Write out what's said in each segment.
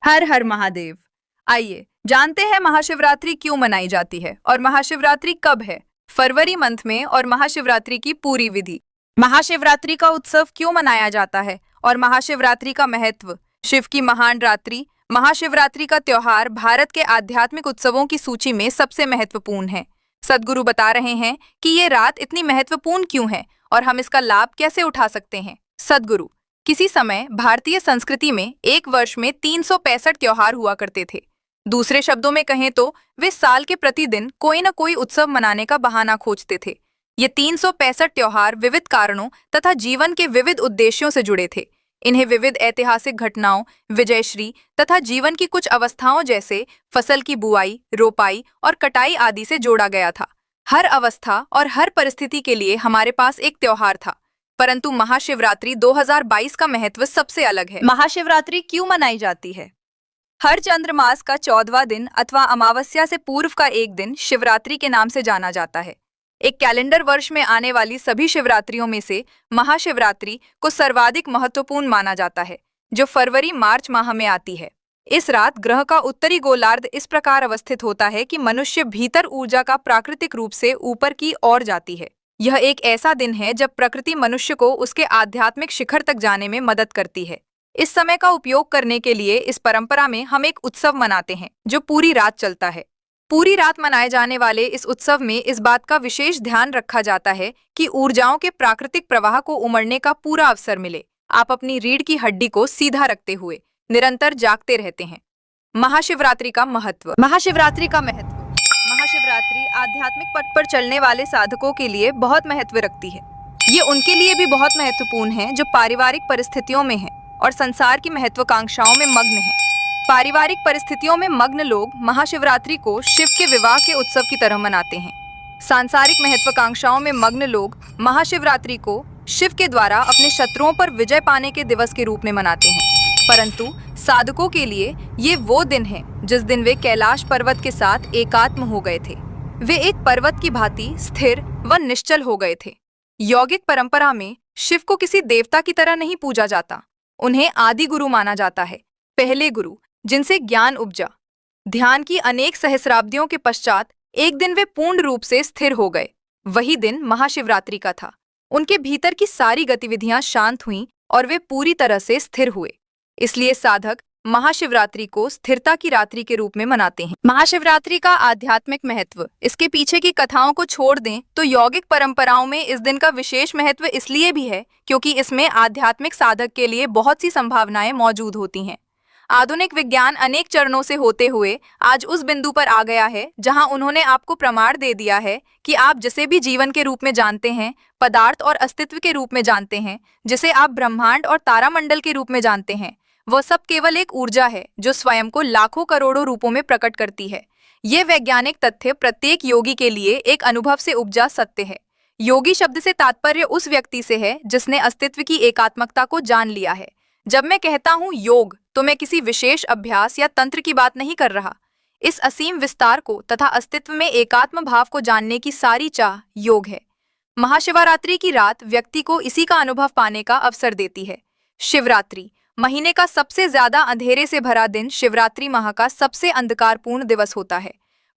हर हर महादेव। आइए जानते हैं महाशिवरात्रि क्यों मनाई जाती है और महाशिवरात्रि कब है। फरवरी मंथ में और महाशिवरात्रि की पूरी विधि। महाशिवरात्रि का उत्सव क्यों मनाया जाता है और महाशिवरात्रि का महत्व। शिव की महान रात्रि महाशिवरात्रि का त्योहार भारत के आध्यात्मिक उत्सवों की सूची में सबसे महत्वपूर्ण है। सद्गुरु बता रहे हैं कि ये रात इतनी महत्वपूर्ण क्यों है और हम इसका लाभ कैसे उठा सकते हैं। सद्गुरु, किसी समय भारतीय संस्कृति में एक वर्ष में 365 त्योहार हुआ करते थे। दूसरे शब्दों में कहें तो वे साल के प्रतिदिन कोई न कोई उत्सव मनाने का बहाना खोजते थे। ये 365 त्योहार विविध कारणों तथा जीवन के विविध उद्देश्यों से जुड़े थे। इन्हें विविध ऐतिहासिक घटनाओं, विजयश्री तथा जीवन की कुछ अवस्थाओं जैसे फसल की बुआई, रोपाई और कटाई आदि से जोड़ा गया था। हर अवस्था और हर परिस्थिति के लिए हमारे पास एक त्योहार था। परंतु महाशिवरात्रि 2022 का महत्व सबसे अलग है। महाशिवरात्रि क्यों मनाई जाती है? हर चंद्रमास का 14वां दिन अथवा अमावस्या से पूर्व का एक दिन शिवरात्रि के नाम से जाना जाता है। एक कैलेंडर वर्ष में आने वाली सभी शिवरात्रियों में से महाशिवरात्रि को सर्वाधिक महत्वपूर्ण माना जाता है, जो फरवरी मार्च माह में आती है। इस रात ग्रह का उत्तरी गोलार्ध इस प्रकार अवस्थित होता है कि मनुष्य भीतर ऊर्जा का प्राकृतिक रूप से ऊपर की ओर जाती है। यह एक ऐसा दिन है जब प्रकृति मनुष्य को उसके आध्यात्मिक शिखर तक जाने में मदद करती है। इस समय का उपयोग करने के लिए इस परंपरा में हम एक उत्सव मनाते हैं जो पूरी रात चलता है। पूरी रात मनाए जाने वाले इस उत्सव में इस बात का विशेष ध्यान रखा जाता है कि ऊर्जाओं के प्राकृतिक प्रवाह को उमड़ने का पूरा अवसर मिले। आप अपनी रीढ़ की हड्डी को सीधा रखते हुए निरंतर जागते रहते हैं। महाशिवरात्रि का महत्व। महाशिवरात्रि का महत्व। महाशिवरात्रि आध्यात्मिक पथ पर चलने वाले साधकों के लिए बहुत महत्व रखती है। ये उनके लिए भी बहुत महत्वपूर्ण है जो पारिवारिक परिस्थितियों में हैं और संसार की महत्वाकांक्षाओं में मग्न हैं। पारिवारिक परिस्थितियों में मग्न लोग महाशिवरात्रि को शिव के विवाह के उत्सव की तरह मनाते हैं। सांसारिक महत्वाकांक्षाओं में मग्न लोग महाशिवरात्रि को शिव के द्वारा अपने शत्रुओं पर विजय पाने के दिवस के रूप में मनाते हैं। परंतु साधकों के लिए ये वो दिन है जिस दिन वे कैलाश पर्वत के साथ एकात्म हो गए थे। वे एक पर्वत की भांति स्थिर व निश्चल हो गए थे। यौगिक परंपरा में शिव को किसी देवता की तरह नहीं पूजा जाता। उन्हें आदि गुरु माना जाता है, पहले गुरु जिनसे ज्ञान उपजा। ध्यान की अनेक सहस्राब्दियों के पश्चात एक दिन वे पूर्ण रूप से स्थिर हो गए। वही दिन महाशिवरात्रि का था। उनके भीतर की सारी गतिविधियां शांत हुईं और वे पूरी तरह से स्थिर हुए। इसलिए साधक महाशिवरात्रि को स्थिरता की रात्रि के रूप में मनाते हैं। महाशिवरात्रि का आध्यात्मिक महत्व। इसके पीछे की कथाओं को छोड़ दें तो यौगिक परंपराओं में इस दिन का विशेष महत्व इसलिए भी है क्योंकि इसमें आध्यात्मिक साधक के लिए बहुत सी संभावनाएं मौजूद होती हैं। आधुनिक विज्ञान अनेक चरणों से होते हुए आज उस बिंदु पर आ गया है जहां उन्होंने आपको प्रमाण दे दिया है कि आप जिसे भी जीवन के रूप में जानते हैं, पदार्थ और अस्तित्व के रूप में जानते हैं, जिसे आप ब्रह्मांड और तारामंडल के रूप में जानते हैं, वह सब केवल एक ऊर्जा है जो स्वयं को लाखों करोड़ों रूपों में प्रकट करती है। ये वैज्ञानिक तथ्य प्रत्येक योगी के लिए एक अनुभव से उपजा सत्य है। योगी शब्द से तात्पर्य उस व्यक्ति से है जिसने अस्तित्व की एकात्मकता को जान लिया है। जब मैं कहता हूँ योग तो मैं किसी विशेष अभ्यास या तंत्र की बात नहीं कर रहा। इस असीम विस्तार को तथा अस्तित्व में एकात्म भाव को जानने की सारी चाह योग है। महाशिवरात्रि की रात व्यक्ति को इसी का अनुभव पाने का अवसर देती है। शिवरात्रि महीने का सबसे ज्यादा अंधेरे से भरा दिन शिवरात्रि माह का सबसे अंधकारपूर्ण दिवस होता है।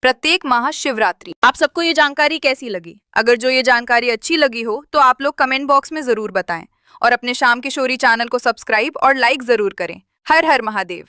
प्रत्येक महाशिवरात्रि। आप सबको ये जानकारी कैसी लगी? अगर जो ये जानकारी अच्छी लगी हो तो आप लोग कमेंट बॉक्स में जरूर बताएं और अपने शाम किशोरी चैनल को सब्सक्राइब और लाइक जरूर करें। हर हर महादेव।